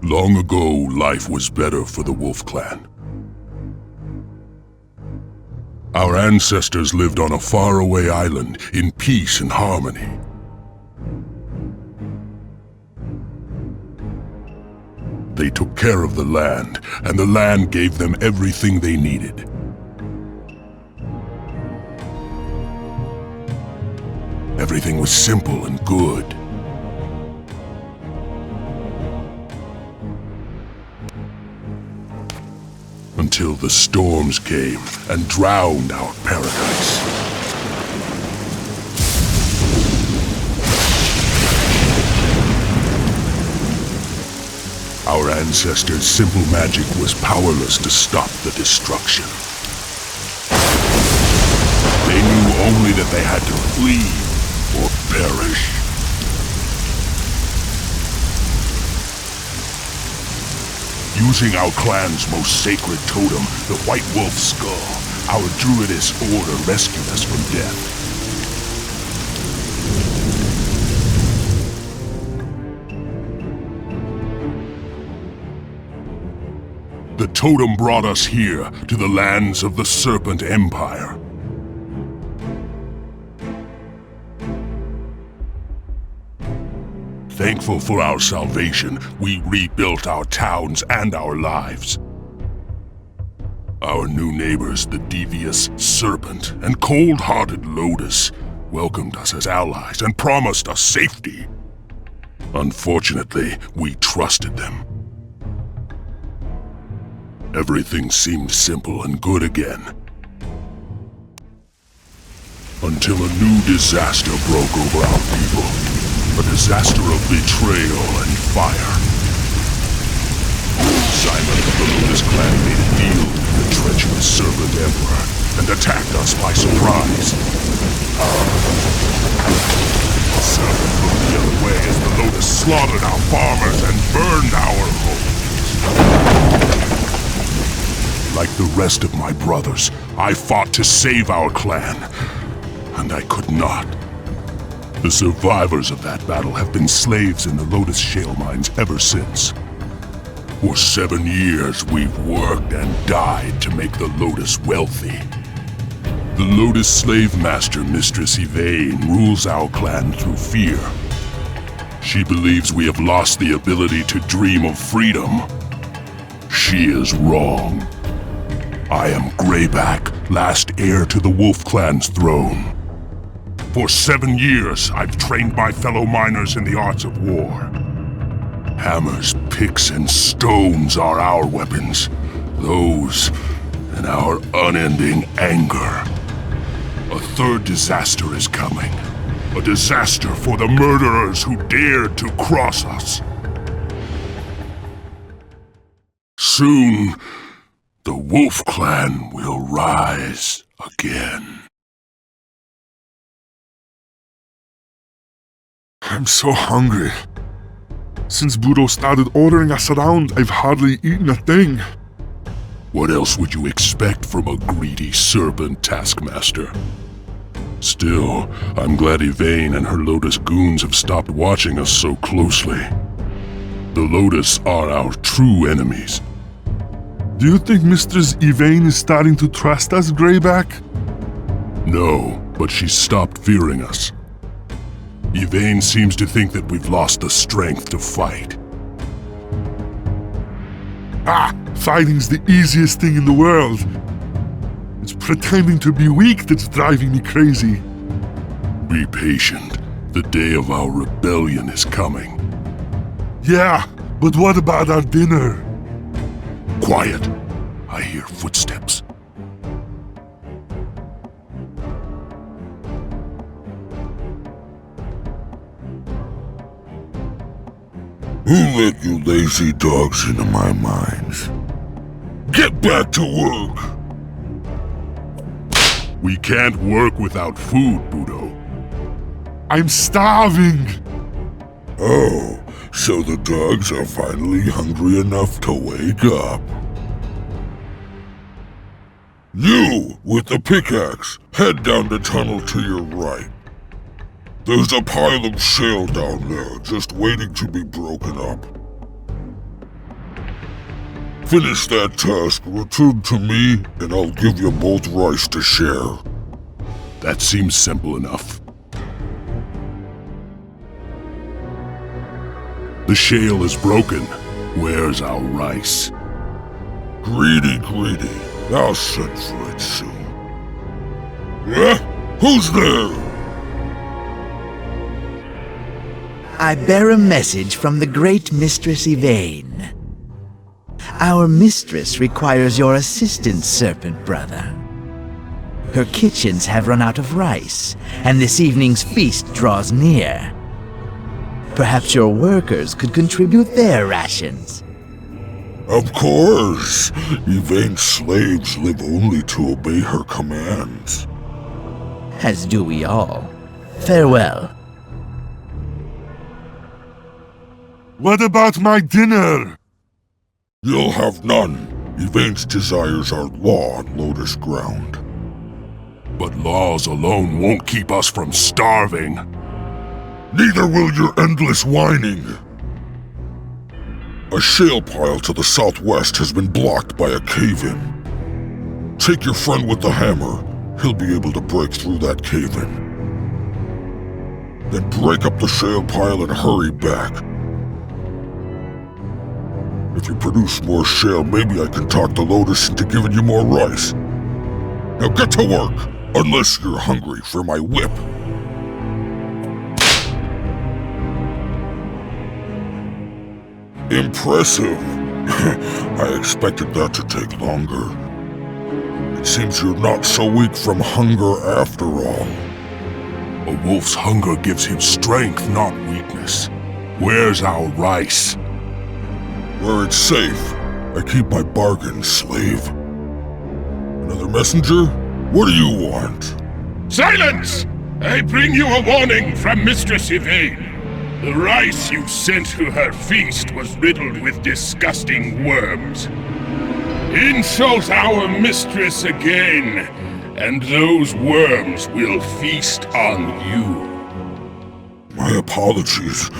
Long ago, life was better for the Wolf Clan. Our ancestors lived on a faraway island in peace and harmony. They took care of the land, and the land gave them everything they needed. Everything was simple and good. Until the storms came and drowned our paradise. Our ancestors' simple magic was powerless to stop the destruction. They knew only that they had to flee or perish. Using our clan's most sacred totem, the White Wolf Skull, our Druidess Order rescued us from death. The totem brought us here, to the lands of the Serpent Empire. Thankful for our salvation, we rebuilt our towns and our lives. Our new neighbors, the devious Serpent and cold-hearted Lotus, welcomed us as allies and promised us safety. Unfortunately, we trusted them. Everything seemed simple and good again. Until a new disaster broke over our people. A disaster of betrayal and fire. Simon of the Lotus Clan made a deal with the treacherous Serpent Emperor and attacked us by surprise. The Serpent looked the other way as the Lotus slaughtered our farmers and burned our homes. Like the rest of my brothers, I fought to save our clan, and I could not. The survivors of that battle have been slaves in the Lotus shale mines ever since. For 7 years, we've worked and died to make the Lotus wealthy. The Lotus slave master, Mistress Yvain, rules our clan through fear. She believes we have lost the ability to dream of freedom. She is wrong. I am Greyback, last heir to the Wolf Clan's throne. For 7 years, I've trained my fellow miners in the arts of war. Hammers, picks, and stones are our weapons. Those and our unending anger. A third disaster is coming. A disaster for the murderers who dared to cross us. Soon, the Wolf Clan will rise again. I'm so hungry. Since Budo started ordering us around, I've hardly eaten a thing. What else would you expect from a greedy serpent taskmaster? Still, I'm glad Yvain and her Lotus goons have stopped watching us so closely. The Lotus are our true enemies. Do you think Mistress Yvain is starting to trust us, Greyback? No, but she's stopped fearing us. Yvain seems to think that we've lost the strength to fight. Fighting's the easiest thing in the world. It's pretending to be weak that's driving me crazy. Be patient. The day of our rebellion is coming. Yeah, but what about our dinner? Quiet. I hear footsteps. Who let you lazy dogs into my mines? Get back to work! We can't work without food, Budo. I'm starving! Oh, so the dogs are finally hungry enough to wake up. You, with the pickaxe, head down the tunnel to your right. There's a pile of shale down there, just waiting to be broken up. Finish that task, return to me, and I'll give you both rice to share. That seems simple enough. The shale is broken. Where's our rice? Greedy, greedy. I'll send for it soon. Yeah? Who's there? I bear a message from the great Mistress Yvain. Our mistress requires your assistance, Serpent Brother. Her kitchens have run out of rice, and this evening's feast draws near. Perhaps your workers could contribute their rations. Of course. Yvain's slaves live only to obey her commands. As do we all. Farewell. What about my dinner? You'll have none. Yvain's desires are law on Lotus ground. But laws alone won't keep us from starving. Neither will your endless whining. A shale pile to the southwest has been blocked by a cave-in. Take your friend with the hammer. He'll be able to break through that cave-in. Then break up the shale pile and hurry back. If you produce more shale, maybe I can talk the Lotus into giving you more rice. Now get to work, unless you're hungry for my whip. Impressive. I expected that to take longer. It seems you're not so weak from hunger after all. A wolf's hunger gives him strength, not weakness. Where's our rice? Where it's safe. I keep my bargains, slave. Another messenger? What do you want? Silence! I bring you a warning from Mistress Yvain. The rice you sent to her feast was riddled with disgusting worms. Insult our mistress again, and those worms will feast on you. My apologies.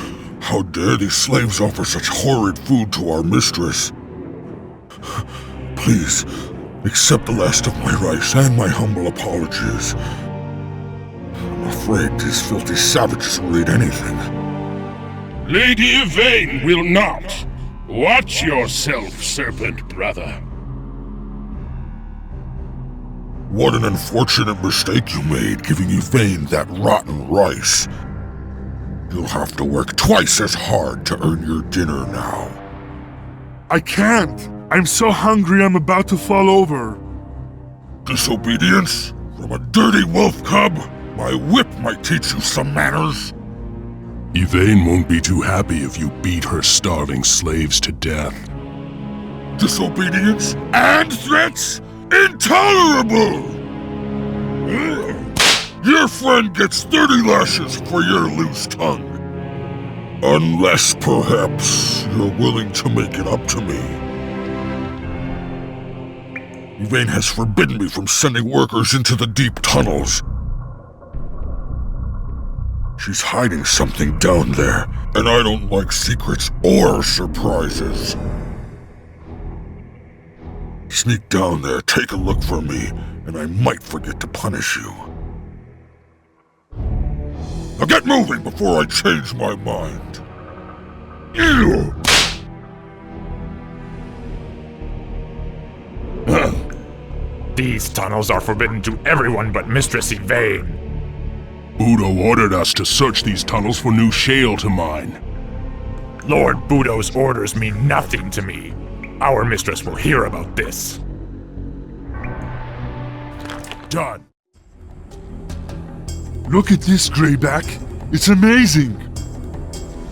How dare these slaves offer such horrid food to our mistress? Please, accept the last of my rice and my humble apologies. I'm afraid these filthy savages will eat anything. Lady Yvain will not. Watch yourself, Serpent Brother. What an unfortunate mistake you made, giving Yvain that rotten rice. You'll have to work twice as hard to earn your dinner now. I can't. I'm so hungry I'm about to fall over. Disobedience? From a dirty wolf cub? My whip might teach you some manners. Yvain won't be too happy if you beat her starving slaves to death. Disobedience and threats? Intolerable! Your friend gets 30 lashes for your loose tongue. Unless, perhaps, you're willing to make it up to me. Yvain has forbidden me from sending workers into the deep tunnels. She's hiding something down there, and I don't like secrets or surprises. Sneak down there, take a look for me, and I might forget to punish you. Now get moving before I change my mind. Ew! These tunnels are forbidden to everyone but Mistress Yvain. Budo ordered us to search these tunnels for new shale to mine. Lord Budo's orders mean nothing to me. Our mistress will hear about this. Done. Look at this, Greyback. It's amazing.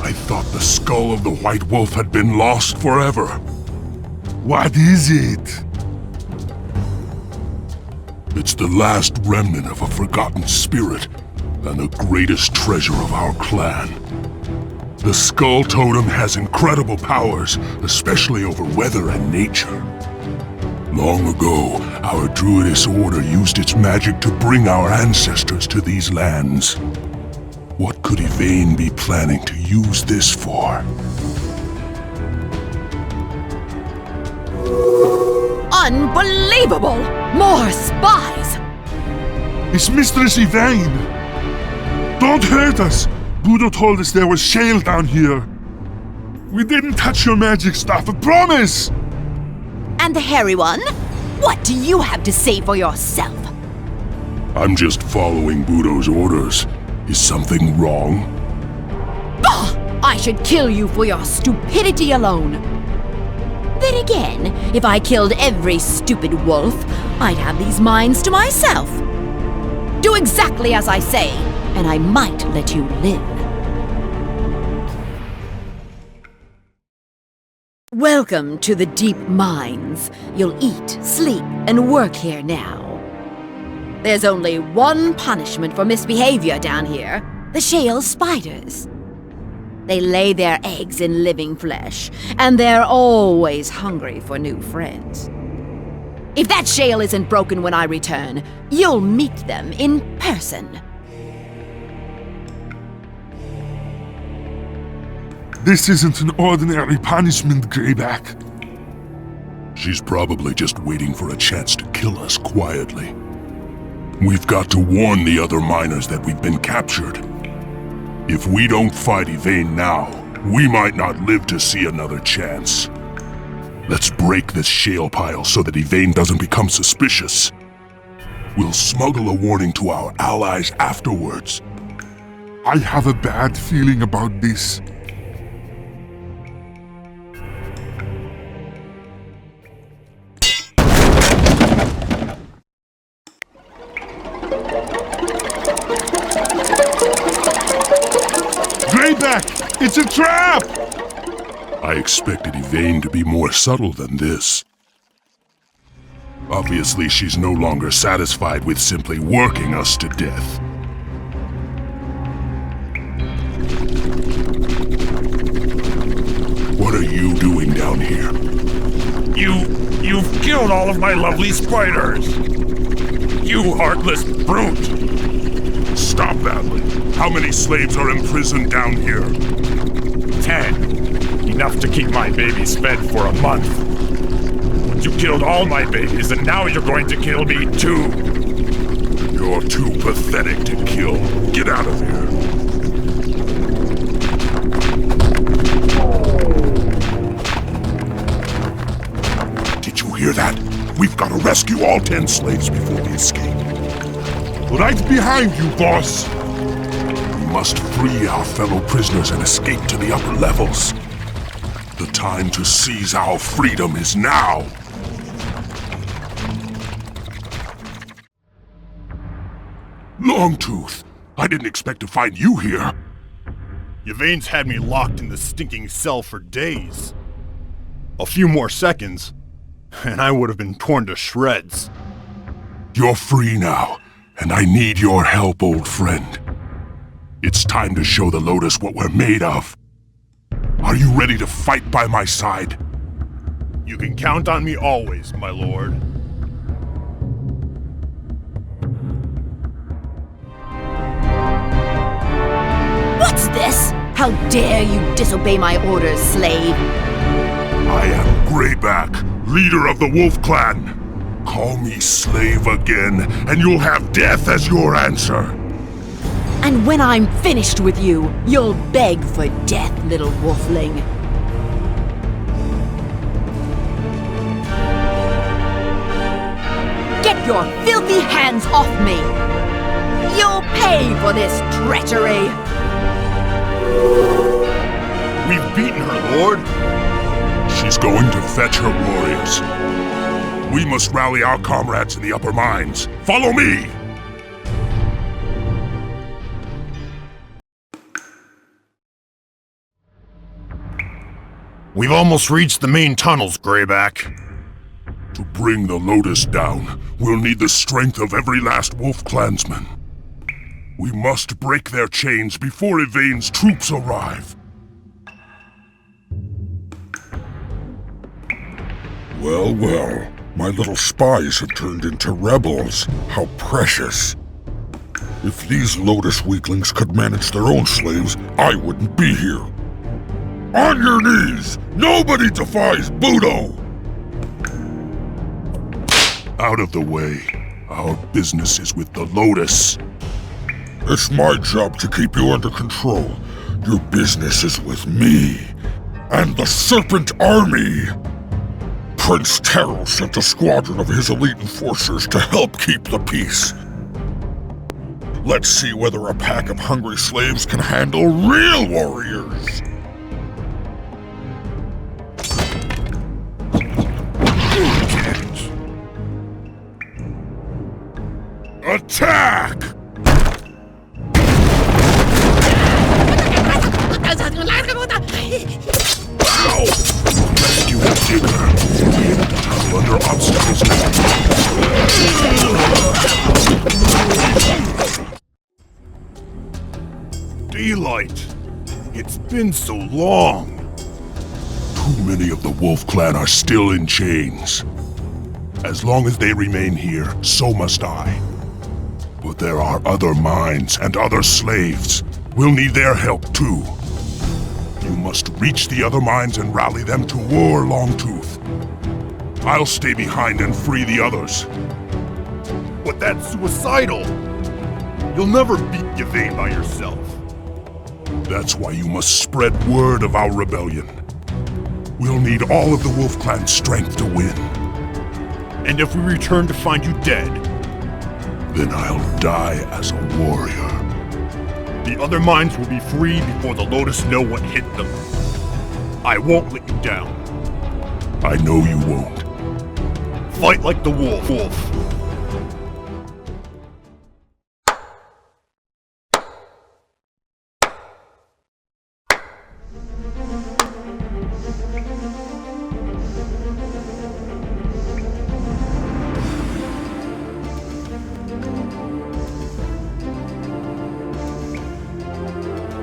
I thought the skull of the White Wolf had been lost forever. What is it? It's the last remnant of a forgotten spirit, and the greatest treasure of our clan. The Skull Totem has incredible powers, especially over weather and nature. Long ago, our Druidess Order used its magic to bring our ancestors to these lands. What could Yvain be planning to use this for? Unbelievable! More spies! It's Mistress Yvain! Don't hurt us! Budo told us there was shale down here. We didn't touch your magic stuff, I promise! And the hairy one? What do you have to say for yourself? I'm just following Budo's orders. Is something wrong? Bah! I should kill you for your stupidity alone. Then again, if I killed every stupid wolf, I'd have these mines to myself. Do exactly as I say, and I might let you live. Welcome to the deep mines. You'll eat, sleep, and work here now. There's only one punishment for misbehavior down here: the shale spiders. They lay their eggs in living flesh, and they're always hungry for new friends. If that shale isn't broken when I return, you'll meet them in person. This isn't an ordinary punishment, Greyback. She's probably just waiting for a chance to kill us quietly. We've got to warn the other miners that we've been captured. If we don't fight Yvain now, we might not live to see another chance. Let's break this shale pile so that Yvain doesn't become suspicious. We'll smuggle a warning to our allies afterwards. I have a bad feeling about this. Greyback! It's a trap! I expected Yvain to be more subtle than this. Obviously, she's no longer satisfied with simply working us to death. What are you doing down here? You've killed all of my lovely spiders! You heartless brute! Stop that! How many slaves are imprisoned down here? 10. Enough to keep my babies fed for a month. But you killed all my babies, and now you're going to kill me too! You're too pathetic to kill. Get out of here. Did you hear that? We've got to rescue all 10 slaves before we escape. Right behind you, boss! We must free our fellow prisoners and escape to the upper levels. The time to seize our freedom is now! Longtooth! I didn't expect to find you here! Yvain's had me locked in the stinking cell for days. A few more seconds, and I would have been torn to shreds. You're free now, and I need your help, old friend. It's time to show the Lotus what we're made of. Are you ready to fight by my side? You can count on me always, my lord. What's this? How dare you disobey my orders, slave? I am Greyback, leader of the Wolf Clan. Call me slave again, and you'll have death as your answer. And when I'm finished with you, you'll beg for death, little wolfling. Get your filthy hands off me! You'll pay for this treachery! We've beaten her, lord. She's going to fetch her warriors. We must rally our comrades in the upper mines. Follow me! We've almost reached the main tunnels, Greyback. To bring the Lotus down, we'll need the strength of every last Wolf Clansman. We must break their chains before Yvain's troops arrive. Well, well, my little spies have turned into rebels. How precious. If these Lotus weaklings could manage their own slaves, I wouldn't be here. On your knees! Nobody defies Budo! Out of the way. Our business is with the Lotus. It's my job to keep you under control. Your business is with me and the Serpent Army. Prince Taro sent a squadron of his elite enforcers to help keep the peace. Let's see whether a pack of hungry slaves can handle real warriors. Attack! Rescue the digger. Travel under obstacles now. Daylight! It's been so long! Too many of the Wolf Clan are still in chains. As long as they remain here, so must I. But there are other minds and other slaves. We'll need their help too. You must reach the other minds and rally them to war, Longtooth. I'll stay behind and free the others. But that's suicidal! You'll never beat Yvain by yourself. That's why you must spread word of our rebellion. We'll need all of the Wolf Clan's strength to win. And if we return to find you dead, then I'll die as a warrior. The other minds will be free before the Lotus know what hit them. I won't let you down. I know you won't. Fight like the wolf.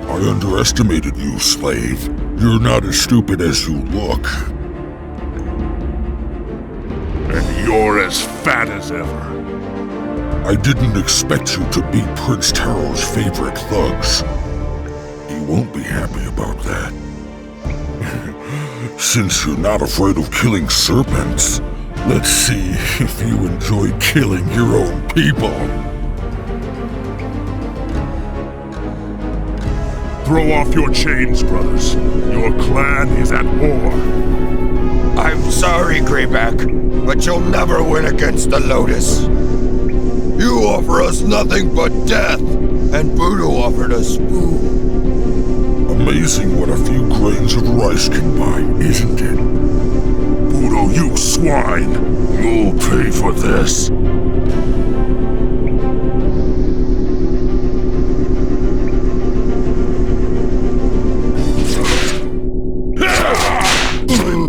I underestimated you, slave. You're not as stupid as you look. And you're as fat as ever. I didn't expect you to beat Prince Taro's favorite thugs. He won't be happy about that. Since you're not afraid of killing serpents, let's see if you enjoy killing your own people. Throw off your chains, brothers. Your clan is at war. I'm sorry, Greyback, but you'll never win against the Lotus. You offer us nothing but death, and Budo offered us food. Amazing what a few grains of rice can buy, isn't it? Budo, you swine! You'll pay for this.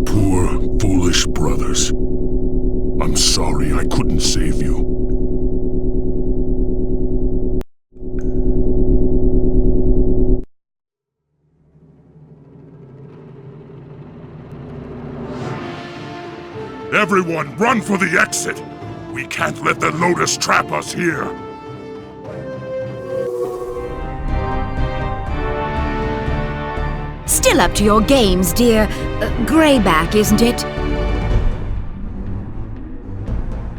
Poor, foolish brothers. I'm sorry I couldn't save you. Everyone, run for the exit! We can't let the Lotus trap us here! Still up to your games, dear. Greyback, isn't it?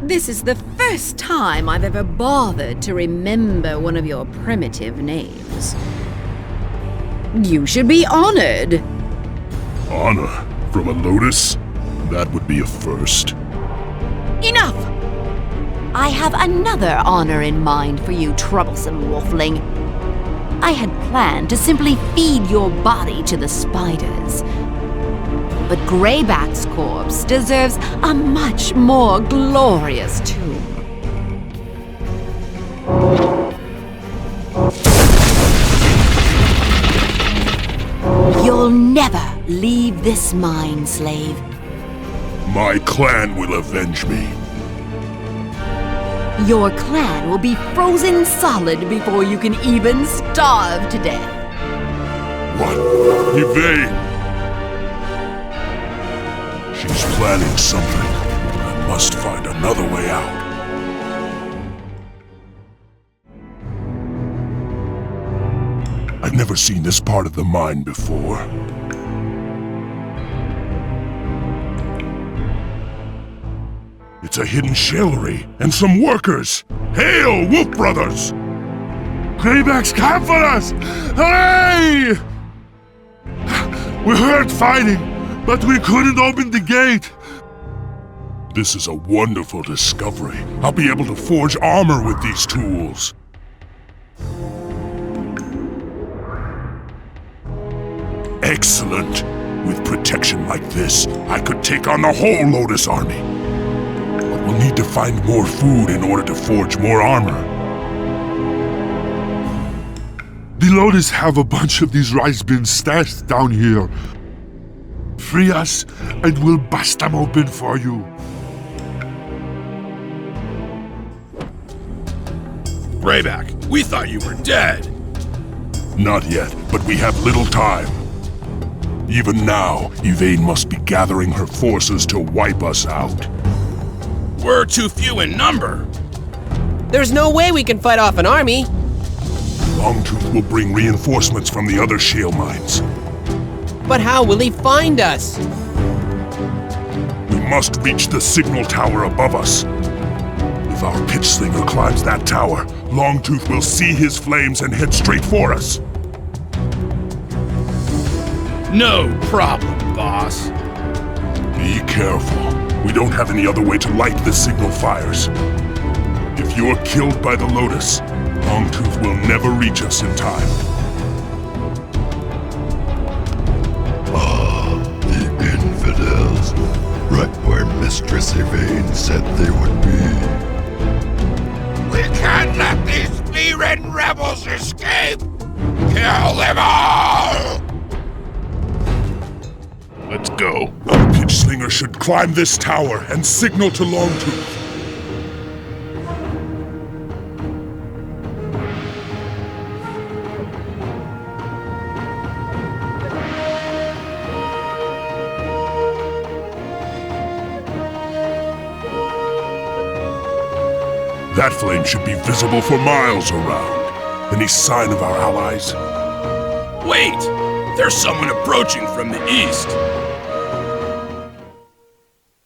This is the first time I've ever bothered to remember one of your primitive names. You should be honored. Honor from a Lotus? That would be a first. Enough! I have another honor in mind for you, troublesome wolfling. I had planned to simply feed your body to the spiders. But Greyback's corpse deserves a much more glorious tomb. You'll never leave this mine, slave. My clan will avenge me. Your clan will be frozen solid before you can even starve to death. What? Yvain! She's planning something. I must find another way out. I've never seen this part of the mine before. It's That's a hidden shalery and some workers. Hail, Wolf Brothers! Greyback's come for us! Hooray! We heard fighting, but we couldn't open the gate. This is a wonderful discovery. I'll be able to forge armor with these tools. Excellent! With protection like this, I could take on the whole Lotus army. But we'll need to find more food in order to forge more armor. The Lotus have a bunch of these rice bins stashed down here. Free us, and we'll bust them open for you. Greyback, we thought you were dead. Not yet, but we have little time. Even now, Yvain must be gathering her forces to wipe us out. We're too few in number. There's no way we can fight off an army. Longtooth will bring reinforcements from the other shale mines. But how will he find us? We must reach the signal tower above us. If our pitch slinger climbs that tower, Longtooth will see his flames and head straight for us. No problem, boss. Be careful. We don't have any other way to light the signal fires. If you're killed by the Lotus, Longtooth will never reach us in time. The infidels. Right where Mistress Yvain said they would be. We can't let these flea-ridden rebels escape! Kill them all! Let's go. Our pitch slinger should climb this tower and signal to Longtooth. That flame should be visible for miles around. Any sign of our allies? Wait! There's someone approaching from the east.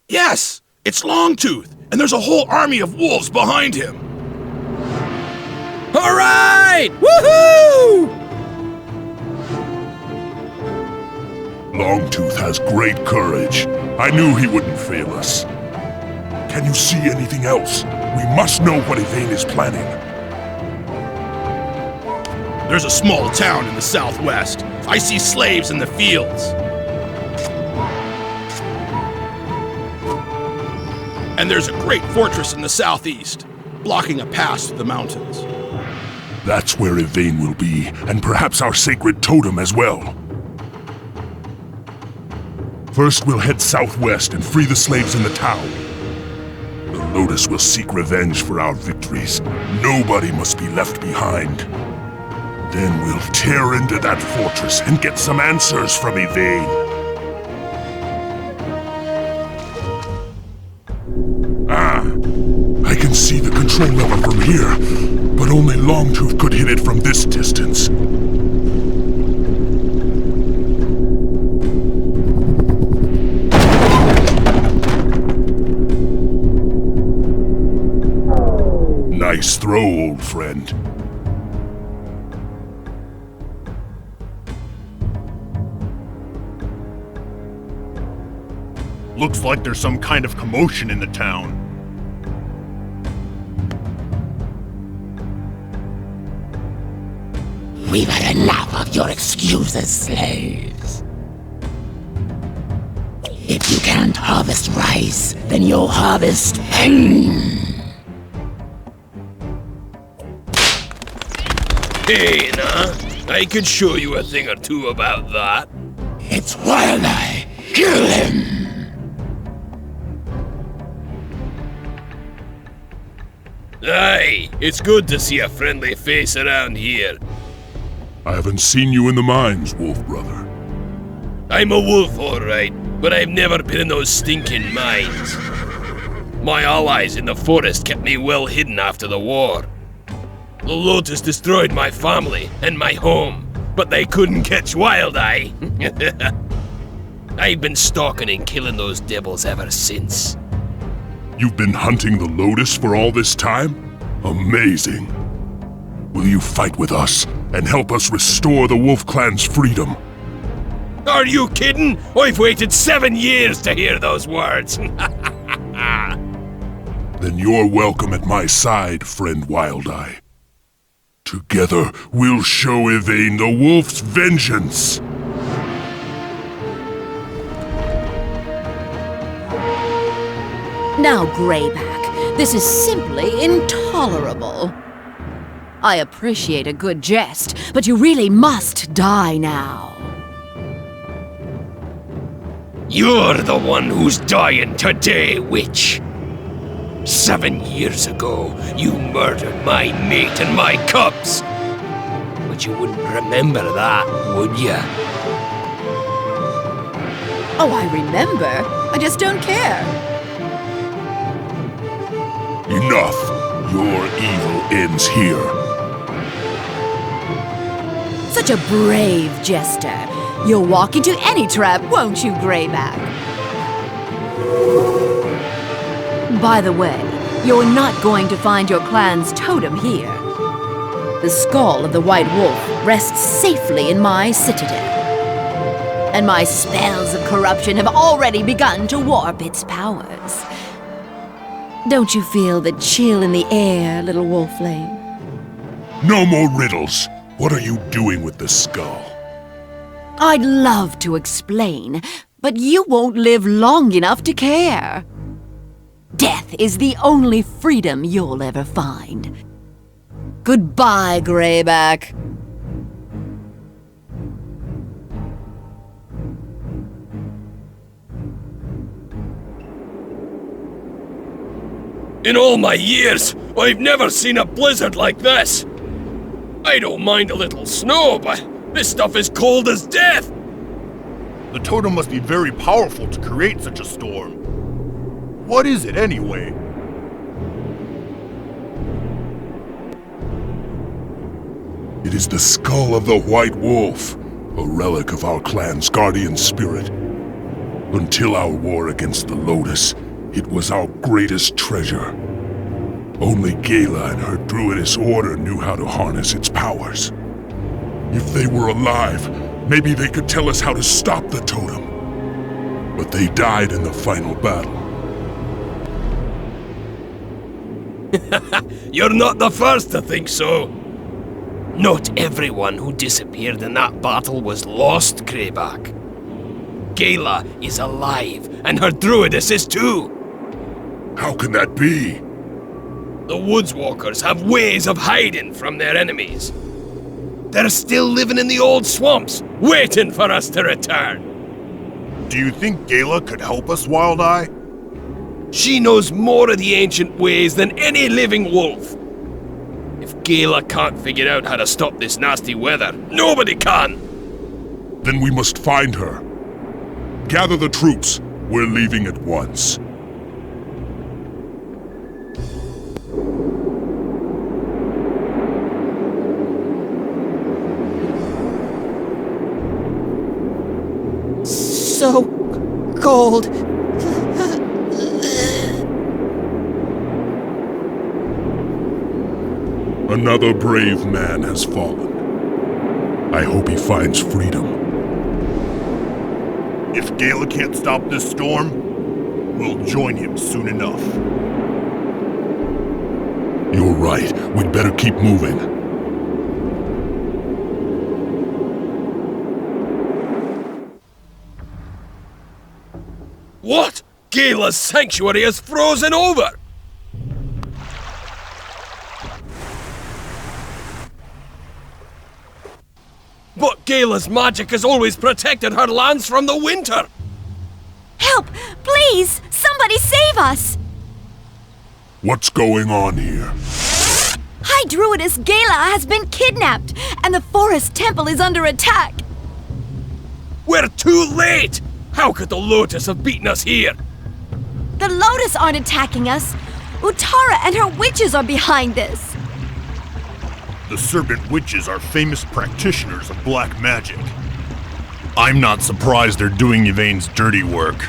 Yes! It's Longtooth, and there's a whole army of wolves behind him. All right! Woohoo! Longtooth has great courage. I knew he wouldn't fail us. Can you see anything else? We must know what Yvain is planning. There's a small town in the southwest. I see slaves in the fields. And there's a great fortress in the southeast, blocking a pass to the mountains. That's where Yvain will be, and perhaps our sacred totem as well. First, we'll head southwest and free the slaves in the town. The Lotus will seek revenge for our victories. Nobody must be left behind. Then we'll tear into that fortress and get some answers from Yvain. I can see the control lever from here, but only Longtooth could hit it from this distance. Nice throw, old friend. Looks like there's some kind of commotion in the town. We've had enough of your excuses, slaves. If you can't harvest rice, then you'll harvest pain. Hey, nah. I could show you a thing or two about that. It's Wildeye. Kill him! Aye, it's good to see a friendly face around here. I haven't seen you in the mines, Wolf Brother. I'm a wolf, alright, but I've never been in those stinking mines. My allies in the forest kept me well hidden after the war. The Lotus destroyed my family and my home, but they couldn't catch Wildeye. I've been stalking and killing those devils ever since. You've been hunting the Lotus for all this time? Amazing. Will you fight with us and help us restore the Wolf Clan's freedom? Are you kidding? I've waited 7 years to hear those words. Then you're welcome at my side, friend Wildeye. Together, we'll show Yvain the Wolf's vengeance! Now, Greyback, this is simply intolerable. I appreciate a good jest, but you really must die now. You're the one who's dying today, witch. 7 years ago, you murdered my mate and my cubs. But you wouldn't remember that, would you? Oh, I remember. I just don't care. Enough! Your evil ends here. Such a brave jester. You'll walk into any trap, won't you, Greyback? By the way, you're not going to find your clan's totem here. The skull of the White Wolf rests safely in my citadel. And my spells of corruption have already begun to warp its powers. Don't you feel the chill in the air, little wolfling? No more riddles! What are you doing with the skull? I'd love to explain, but you won't live long enough to care. Death is the only freedom you'll ever find. Goodbye, Greyback. In all my years, I've never seen a blizzard like this. I don't mind a little snow, but this stuff is cold as death. The totem must be very powerful to create such a storm. What is it anyway? It is the skull of the White Wolf, a relic of our clan's guardian spirit. Until our war against the Lotus, it was our greatest treasure. Only Gala and her druidess order knew how to harness its powers. If they were alive, maybe they could tell us how to stop the totem. But they died in the final battle. You're not the first to think so. Not everyone who disappeared in that battle was lost, Greyback. Gala is alive, and her druidess is too. How can that be? The Woodswalkers have ways of hiding from their enemies. They're still living in the old swamps, waiting for us to return. Do you think Gala could help us, Wildeye? She knows more of the ancient ways than any living wolf. If Gala can't figure out how to stop this nasty weather, nobody can! Then we must find her. Gather the troops. We're leaving at once. So cold. Another brave man has fallen. I hope he finds freedom. If Gala can't stop this storm, we'll join him soon enough. You're right. We'd better keep moving. What? Gala's sanctuary is frozen over! But Gala's magic has always protected her lands from the winter! Help! Please! Somebody save us! What's going on here? High Druidess Gala has been kidnapped, and the forest temple is under attack! We're too late! How could the Lotus have beaten us here? The Lotus aren't attacking us! Utara and her witches are behind this! The Serpent Witches are famous practitioners of black magic. I'm not surprised they're doing Yvain's dirty work.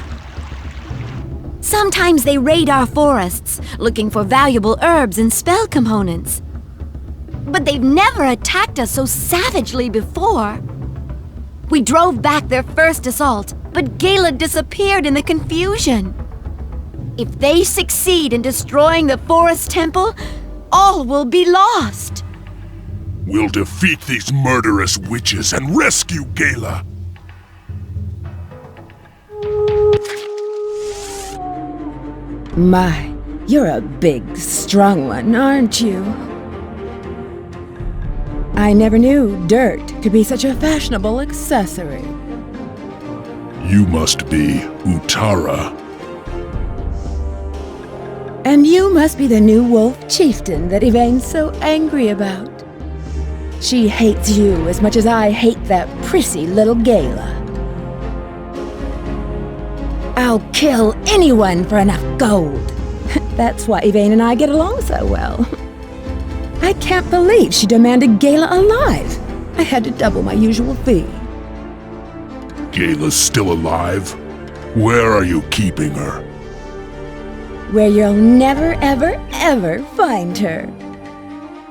Sometimes they raid our forests, looking for valuable herbs and spell components. But they've never attacked us so savagely before. We drove back their first assault, but Gala disappeared in the confusion. If they succeed in destroying the forest temple, all will be lost. We'll defeat these murderous witches and rescue Gala. My, you're a big, strong one, aren't you? I never knew dirt could be such a fashionable accessory. You must be Utara. And you must be the new wolf chieftain that Yvain's so angry about. She hates you as much as I hate that prissy little Gala. I'll kill anyone for enough gold. That's why Yvain and I get along so well. I can't believe she demanded Gala alive. I had to double my usual fee. Gala's still alive? Where are you keeping her? Where you'll never, ever, ever find her.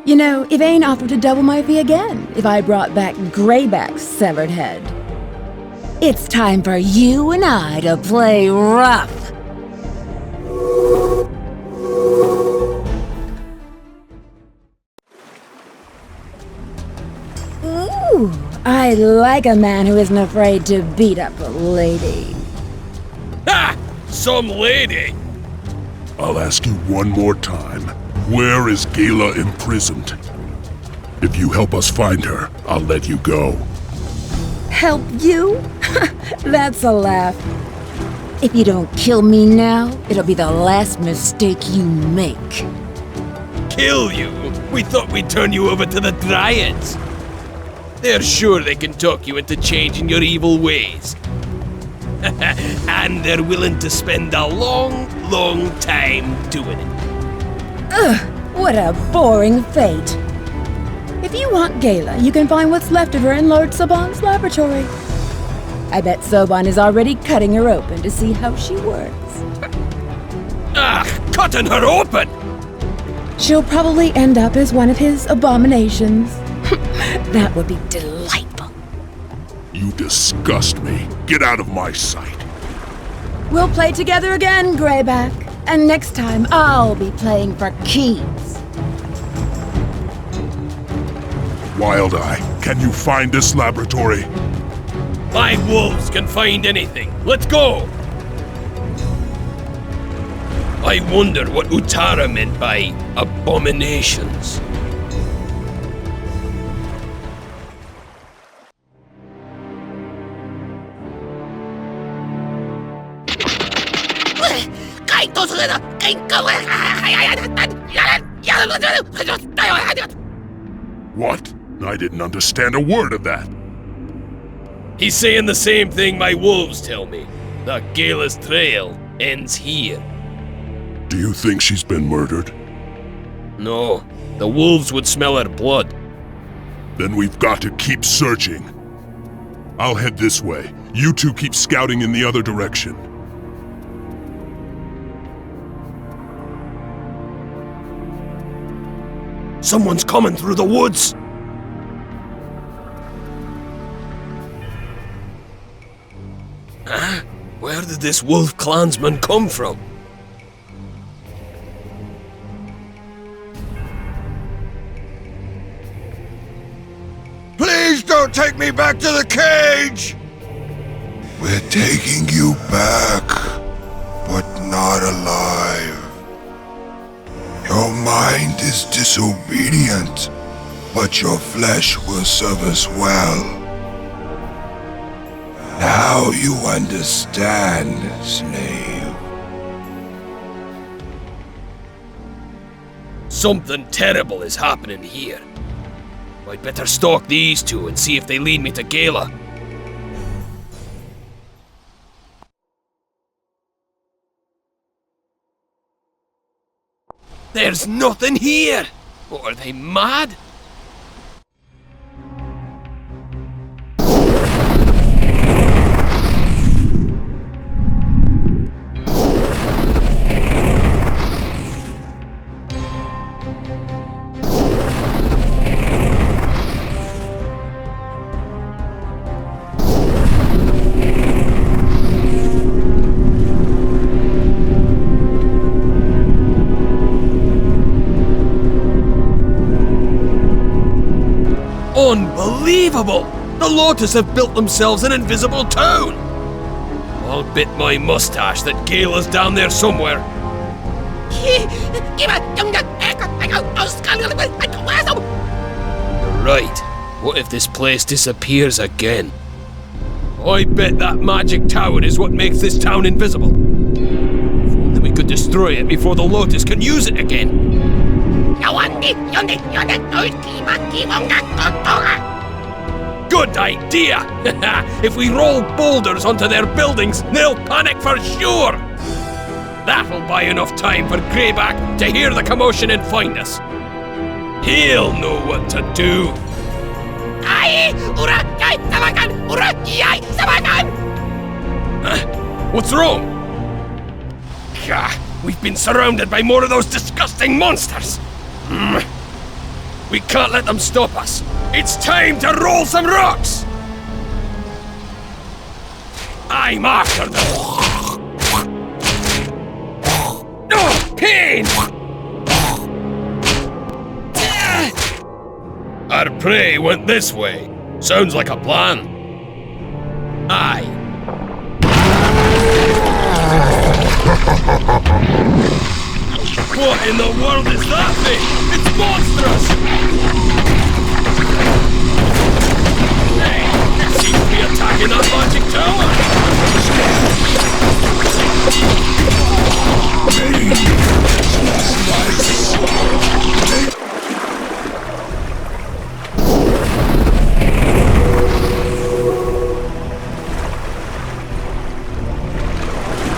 You know, Yvain offered to double my fee again if I brought back Greyback's severed head. It's time for you and I to play rough. Ooh, I like a man who isn't afraid to beat up a lady. Ha! Some lady! I'll ask you one more time. Where is Gala imprisoned? If you help us find her, I'll let you go. Help you? That's a laugh. If you don't kill me now, it'll be the last mistake you make. Kill you? We thought we'd turn you over to the Dryads. They're sure they can talk you into changing your evil ways. And they're willing to spend a long, long time doing it. Ugh, what a boring fate. If you want Gala, you can find what's left of her in Lord Soban's laboratory. I bet Soban is already cutting her open to see how she works. Cutting her open? She'll probably end up as one of his abominations. That would be delightful. You disgust me. Get out of my sight. We'll play together again, Greyback. And next time, I'll be playing for keeps. Wild Eye, can you find this laboratory? My wolves can find anything. Let's go! I wonder what Utara meant by abominations. What? I didn't understand a word of that. He's saying the same thing my wolves tell me. That Gala's trail ends here. Do you think she's been murdered? No, the wolves would smell her blood. Then we've got to keep searching. I'll head this way. You two keep scouting in the other direction. Someone's coming through the woods! Huh? Where did this wolf clansman come from? Please don't take me back to the cage! We're taking you back, but not alive. Your mind is disobedient, but your flesh will serve us well. Now you understand, slave. Something terrible is happening here. I'd better stalk these two and see if they lead me to Gala. There's nothing here! What, are they mad? Unbelievable! The Lotus have built themselves an invisible town! I'll bet my mustache that Gala's down there somewhere. Right. What if this place disappears again? I bet that magic tower is what makes this town invisible. If only we could destroy it before the Lotus can use it again. Good idea! If we roll boulders onto their buildings, they'll panic for sure! That'll buy enough time for Greyback to hear the commotion and find us. He'll know what to do. What's wrong? We've been surrounded by more of those disgusting monsters. We can't let them stop us. It's time to roll some rocks! I'm after them. Oh, pain! Our prey went this way. Sounds like a plan. Aye. What in the world is that thing? It's monstrous! Hey, it seems to be attacking that magic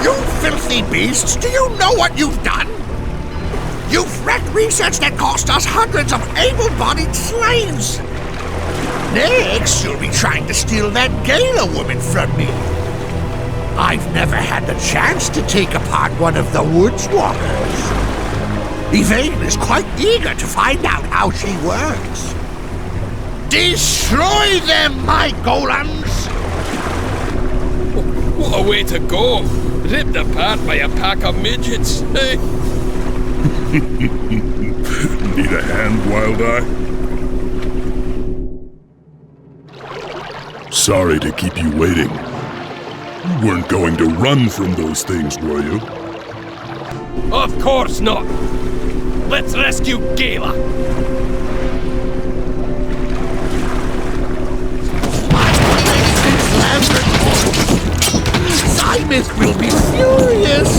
You filthy beasts, do you know what you've done? You've wrecked research that cost us hundreds of able-bodied slaves! Next, you'll be trying to steal that Gala woman from me. I've never had the chance to take apart one of the Woodswalkers. Yvain is quite eager to find out how she works. Destroy them, my golems! What a way to go! Ripped apart by a pack of midgets, hey? Need a hand, Wild Eye? Sorry to keep you waiting. You weren't going to run from those things, were you? Of course not! Let's rescue Gala! Symeth will be furious!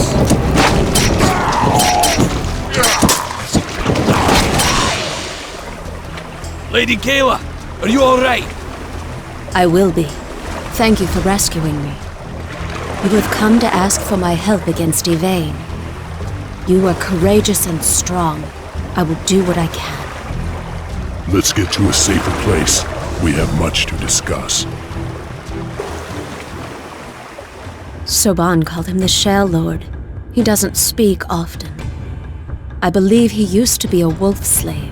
Lady Gala, are you alright? I will be. Thank you for rescuing me. You have come to ask for my help against Yvain. You are courageous and strong. I will do what I can. Let's get to a safer place. We have much to discuss. Soban called him the Shale Lord. He doesn't speak often. I believe he used to be a wolf slave.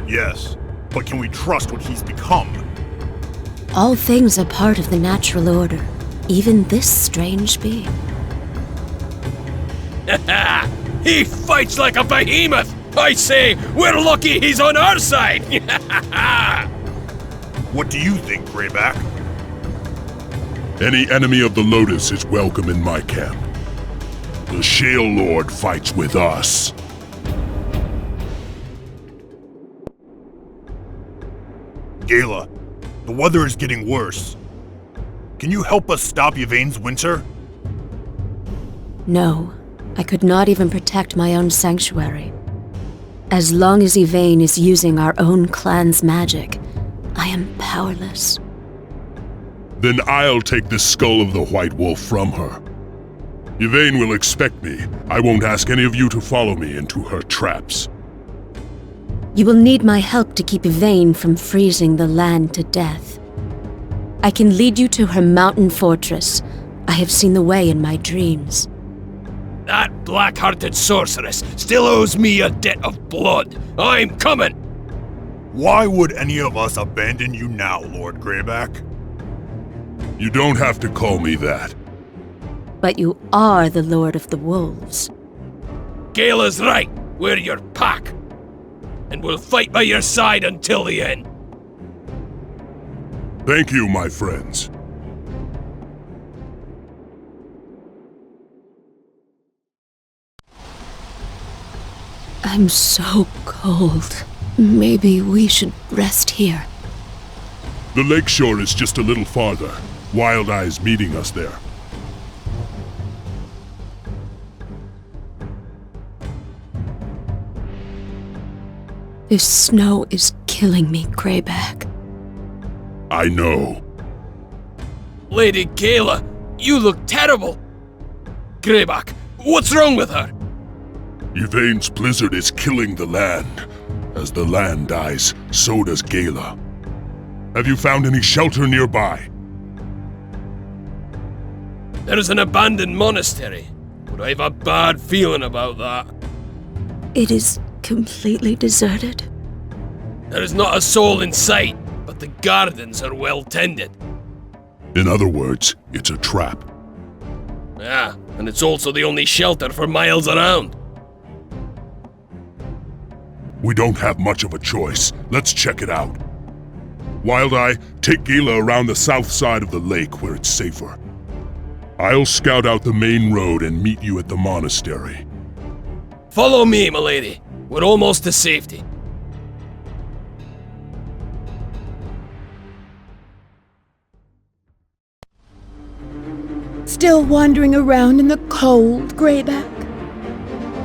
Yes, but can we trust what he's become? All things are part of the natural order, even this strange being. He fights like a behemoth! I say, we're lucky he's on our side! What do you think, Greyback? Any enemy of the Lotus is welcome in my camp. The Shale Lord fights with us. Gala, the weather is getting worse. Can you help us stop Yvain's winter? No, I could not even protect my own sanctuary. As long as Yvain is using our own clan's magic, I am powerless. Then I'll take the skull of the White Wolf from her. Yvain will expect me. I won't ask any of you to follow me into her traps. You will need my help to keep Yvain from freezing the land to death. I can lead you to her mountain fortress. I have seen the way in my dreams. That black-hearted sorceress still owes me a debt of blood. I'm coming! Why would any of us abandon you now, Lord Greyback? You don't have to call me that. But you are the Lord of the Wolves. Gala's right. We're your pack. and will fight by your side until the end. Thank you, my friends. I'm so cold. Maybe we should rest here. The lakeshore is just a little farther. Wild Eye's meeting us there. This snow is killing me, Greyback. I know. Lady Gala, you look terrible. Greyback, what's wrong with her? Yvain's blizzard is killing the land. As the land dies, so does Gala. Have you found any shelter nearby? There's an abandoned monastery, but I have a bad feeling about that. It is completely deserted. There is not a soul in sight, but the gardens are well tended. In other words, it's a trap. Yeah, and it's also the only shelter for miles around. We don't have much of a choice. Let's check it out. Wild Eye, take Gala around the south side of the lake where it's safer. I'll scout out the main road and meet you at the monastery. Follow me, milady. We're almost to safety. Still wandering around in the cold, Greyback?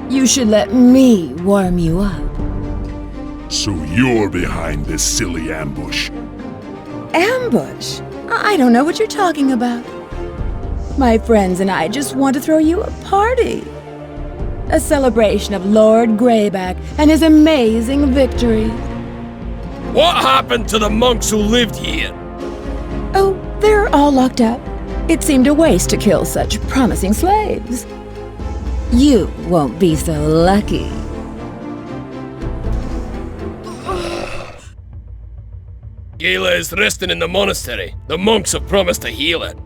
You should let me warm you up. So you're behind this silly ambush. Ambush? I don't know what you're talking about. My friends and I just want to throw you a party. A celebration of Lord Greyback and his amazing victory. What happened to the monks who lived here? Oh, they're all locked up. It seemed a waste to kill such promising slaves. You won't be so lucky. Gala is resting in the monastery. The monks have promised to heal it.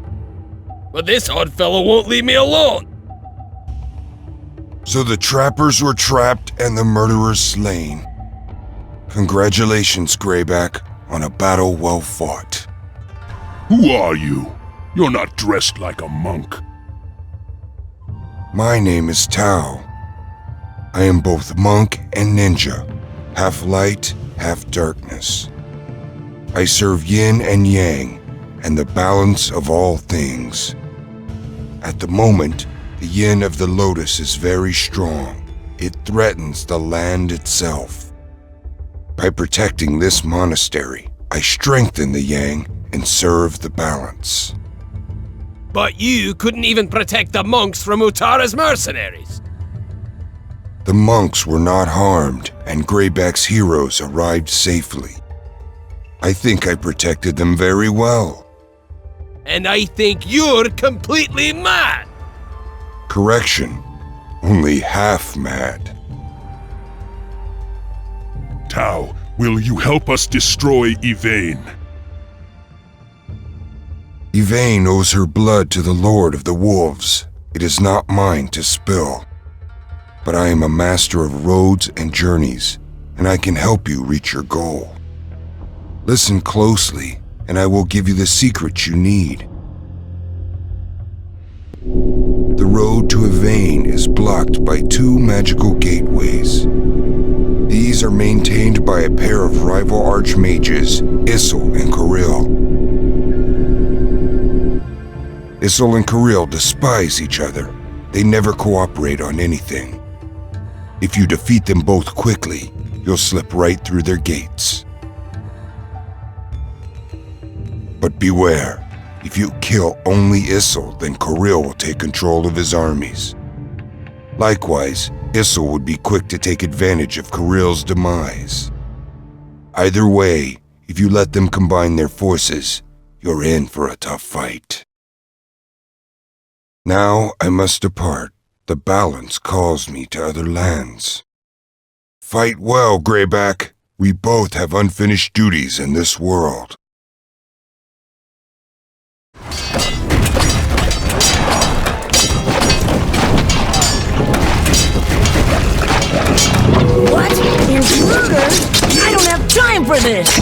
But this odd fellow won't leave me alone. So the trappers were trapped and the murderers slain. Congratulations, Greyback, on a battle well fought. Who are you? You're not dressed like a monk. My name is Tao. I am both monk and ninja, half light, half darkness. I serve yin and yang, and the balance of all things. At the moment, the yin of the lotus is very strong. It threatens the land itself. By protecting this monastery, I strengthen the yang and serve the balance. But you couldn't even protect the monks from Utara's mercenaries. The monks were not harmed, and Greyback's heroes arrived safely. I think I protected them very well. And I think you're completely mad! Correction, only half mad. Tao, will you help us destroy Yvain? Yvain owes her blood to the Lord of the Wolves. It is not mine to spill. But I am a master of roads and journeys, and I can help you reach your goal. Listen closely, and I will give you the secrets you need. The road to Yvain is blocked by 2 magical gateways. These are maintained by a pair of rival archmages, Issel and Kirill. Issel and Kirill despise each other. They never cooperate on anything. If you defeat them both quickly, you'll slip right through their gates. But beware, if you kill only Issel, then Kirill will take control of his armies. Likewise, Issel would be quick to take advantage of Kirill's demise. Either way, if you let them combine their forces, you're in for a tough fight. Now I must depart. The balance calls me to other lands. Fight well, Greyback. We both have unfinished duties in this world. What Intruder? I don't have time for this!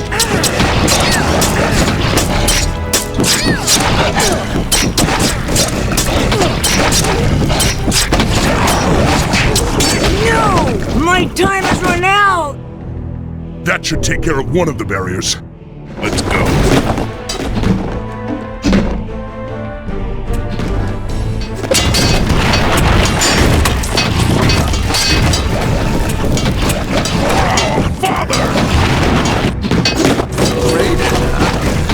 No! My time has run out! That should take care of one of the barriers. Let's go.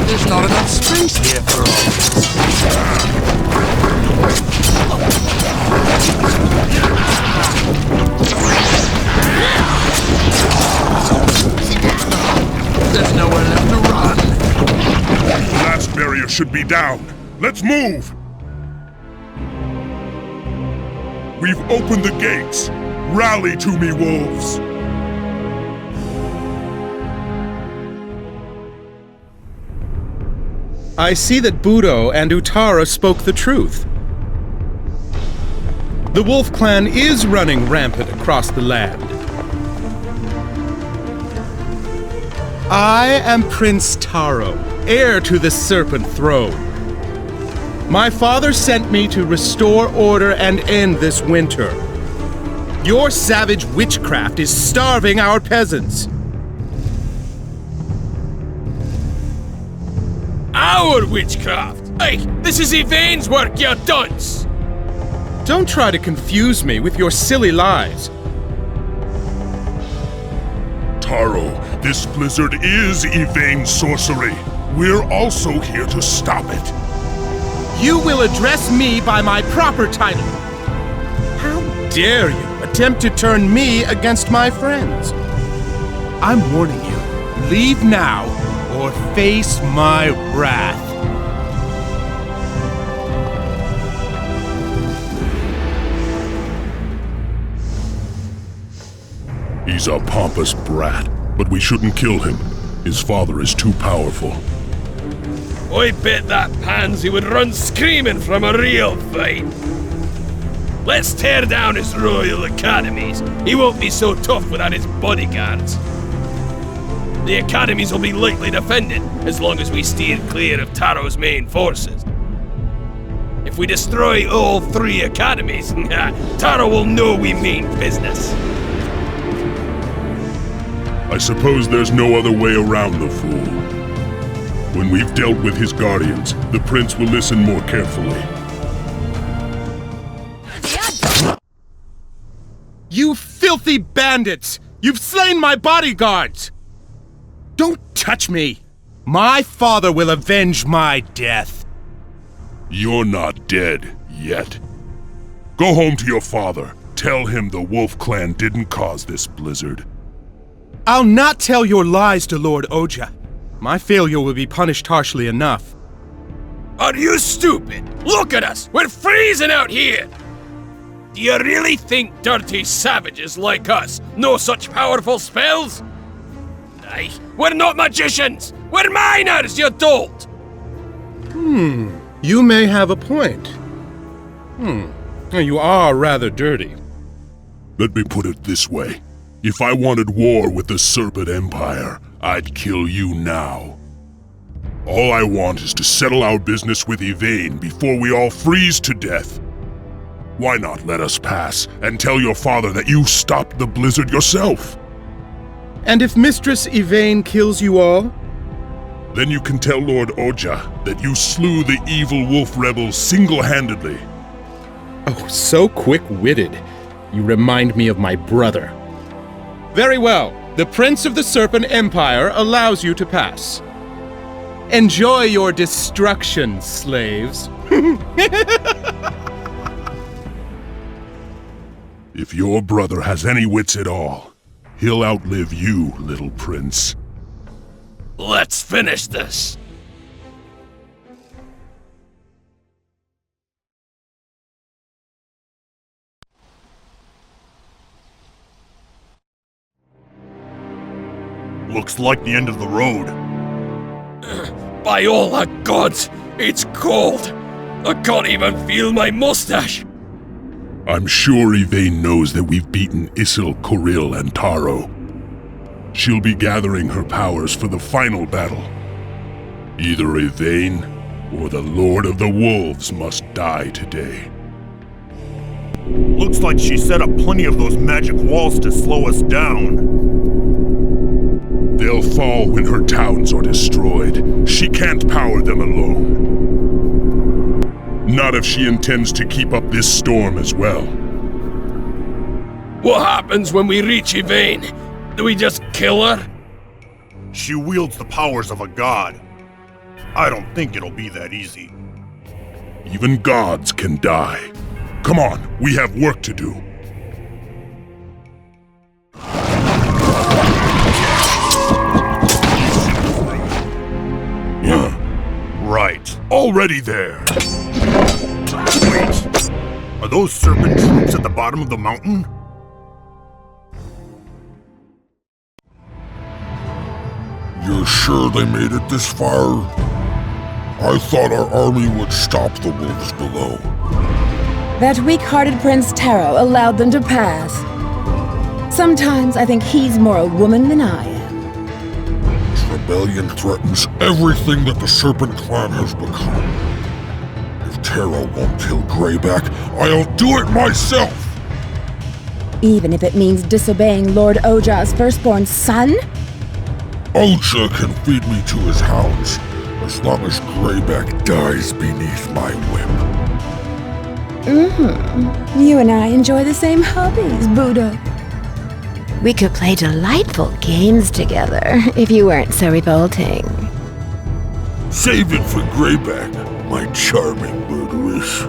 There's not enough space here for all this. There's nowhere left to run. The last barrier should be down. Let's move! We've opened the gates. Rally to me, wolves! I see that Budo and Utara spoke the truth. The Wolf Clan is running rampant across the land. I am Prince Taro, heir to the Serpent Throne. My father sent me to restore order and end this winter. Your savage witchcraft is starving our peasants. Our witchcraft? Hey, this is Yvain's work, you dunce! Don't try to confuse me with your silly lies. Taro, this blizzard is Yvain's sorcery. We're also here to stop it. You will address me by my proper title. How dare you attempt to turn me against my friends? I'm warning you, leave now or face my wrath. He's a pompous brat, but we shouldn't kill him. His father is too powerful. I bet that pansy would run screaming from a real fight. Let's tear down his royal academies. He won't be so tough without his bodyguards. The academies will be lightly defended as long as we steer clear of Taro's main forces. If we destroy all 3 academies, Taro will know we mean business. I suppose there's no other way around the fool. When we've dealt with his guardians, the prince will listen more carefully. You filthy bandits! You've slain my bodyguards! Don't touch me! My father will avenge my death. You're not dead yet. Go home to your father. Tell him the Wolf Clan didn't cause this blizzard. I'll not tell your lies to Lord Oja. My failure will be punished harshly enough. Are you stupid? Look at us! We're freezing out here! Do you really think dirty savages like us know such powerful spells? Aye, we're not magicians! We're miners, you dolt! You may have a point. You are rather dirty. Let me put it this way. If I wanted war with the Serpent Empire, I'd kill you now. All I want is to settle our business with Yvain before we all freeze to death. Why not let us pass and tell your father that you stopped the blizzard yourself? And if Mistress Yvain kills you all? Then you can tell Lord Oja that you slew the evil wolf rebels single-handedly. Oh, so quick-witted. You remind me of my brother. Very well. The Prince of the Serpent Empire allows you to pass. Enjoy your destruction, slaves. If your brother has any wits at all, he'll outlive you, little prince. Let's finish this. Looks like the end of the road. By all the gods, it's cold. I can't even feel my mustache. I'm sure Yvain knows that we've beaten Isil, Koril, and Taro. she'll be gathering her powers for the final battle. Either Yvain or the Lord of the Wolves must die today. Looks like she set up plenty of those magic walls to slow us down. They'll fall when her towns are destroyed. She can't power them alone. Not if she intends to keep up this storm as well. What happens when we reach Yvain? Do we just kill her? She wields the powers of a god. I don't think it'll be that easy. Even gods can die. Come on, we have work to do. Right. Already there. Wait. Are those serpent troops at the bottom of the mountain? You're sure they made it this far? I thought our army would stop the wolves below. That weak-hearted Prince Taro allowed them to pass. Sometimes I think he's more a woman than I am. This rebellion threatens everything that the Serpent Clan has become. If Taro won't kill Greyback, I'll do it myself! Even if it means disobeying Lord Ojah's firstborn son? Ojah can feed me to his hounds, as long as Greyback dies beneath my whip. You and I enjoy the same hobbies, Budo. We could play delightful games together if you weren't so revolting. Save it for Greyback, my charming murderess.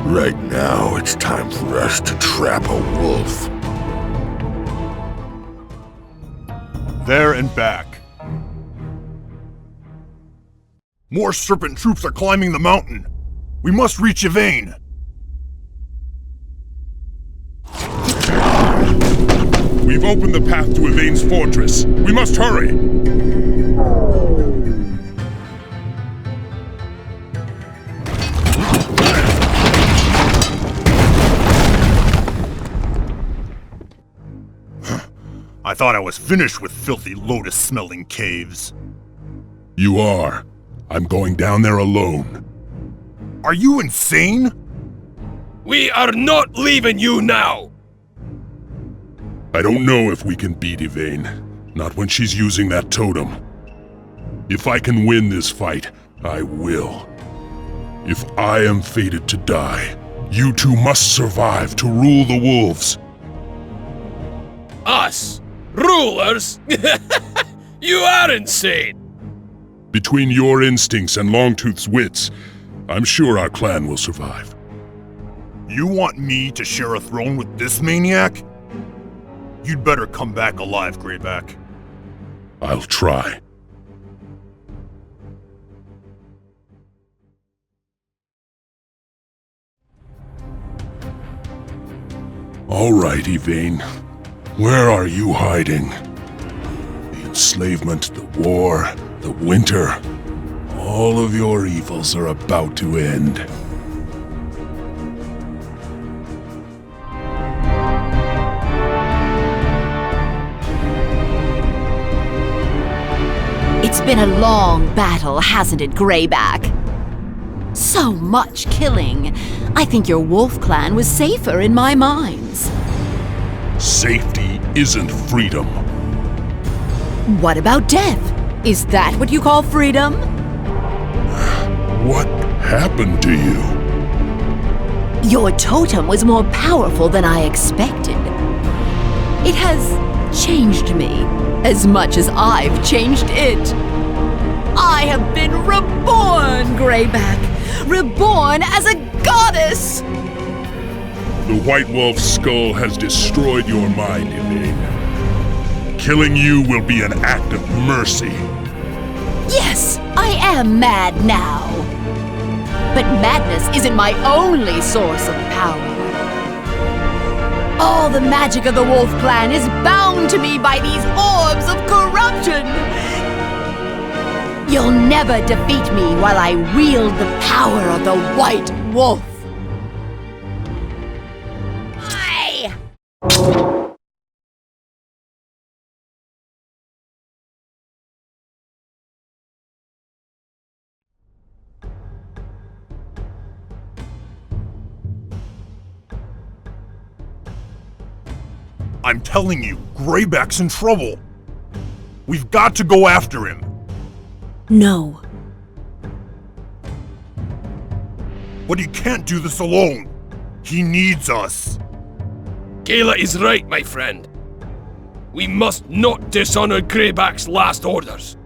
Right now, it's time for us to trap a wolf. There and back. More serpent troops are climbing the mountain. We must reach Yvain. We've opened the path to Yvain's fortress. We must hurry. I thought I was finished with filthy lotus-smelling caves. You are. I'm going down there alone. Are you insane? We are not leaving you now! I don't know if we can beat Yvain. Not when she's using that totem. If I can win this fight, I will. If I am fated to die, you two must survive to rule the wolves. Us? Rulers? You are insane! Between your instincts and Longtooth's wits, I'm sure our clan will survive. You want me to share a throne with this maniac? You'd better come back alive, Greyback. I'll try. All right, Yvain. Where are you hiding? The enslavement, the war, the winter. All of your evils are about to end. It's been a long battle, hasn't it, Greyback? So much killing. I think your wolf clan was safer in my mines. Safety isn't freedom. What about death? Is that what you call freedom? What happened to you? Your totem was more powerful than I expected. It has changed me as much as I've changed it. I have been reborn, Greyback. Reborn as a goddess! The White Wolf's skull has destroyed your mind, Yvain. Killing you will be an act of mercy. Yes, I am mad now. But madness isn't my only source of power. All the magic of the Wolf Clan is bound to me by these orbs of corruption. You'll never defeat me while I wield the power of the White Wolf. I'm telling you, Greyback's in trouble. We've got to go after him. No. But he can't do this alone. He needs us. Gala is right, my friend. We must not dishonor Greyback's last orders.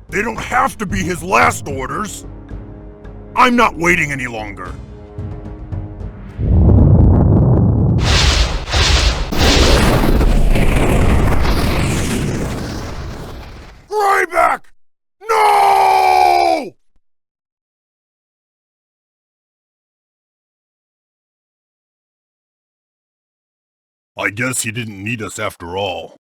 They don't have to be his last orders. I'm not waiting any longer. Greyback! No! I guess he didn't need us after all.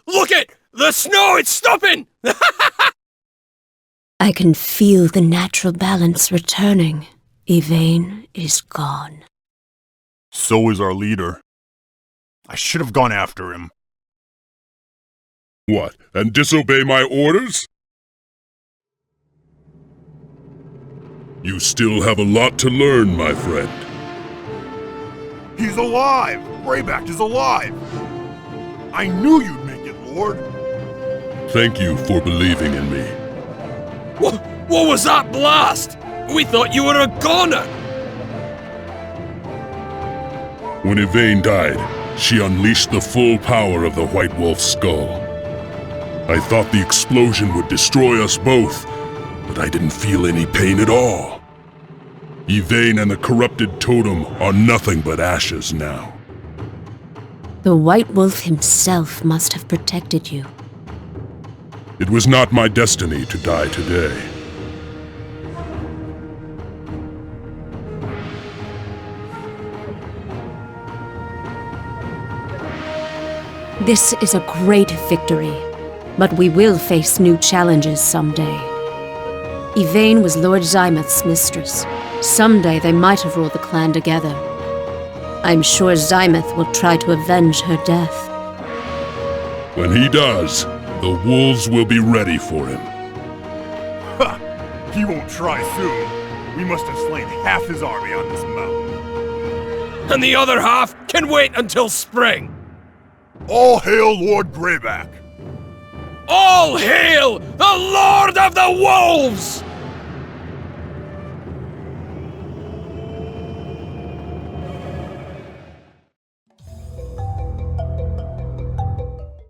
Look it! The snow, it's stopping! I can feel the natural balance returning. Yvain is gone. So is our leader. I should have gone after him. What, and disobey my orders? You still have a lot to learn, my friend. He's alive! Greyback is alive! I knew you'd make it, Lord! Thank you for believing in me. What was that blast? We thought you were a goner! When Yvain died, she unleashed the full power of the White Wolf's skull. I thought the explosion would destroy us both, but I didn't feel any pain at all. Yvain and the corrupted totem are nothing but ashes now. The White Wolf himself must have protected you. It was not my destiny to die today. This is a great victory, but we will face new challenges someday. Yvain was Lord Zymoth's mistress. Someday they might have ruled the clan together. I'm sure Zymoth will try to avenge her death. When he does, the wolves will be ready for him. Ha! He won't try soon. We must have slain half his army on this mountain. And the other half can wait until spring! All hail Lord Greyback! All hail the Lord of the Wolves!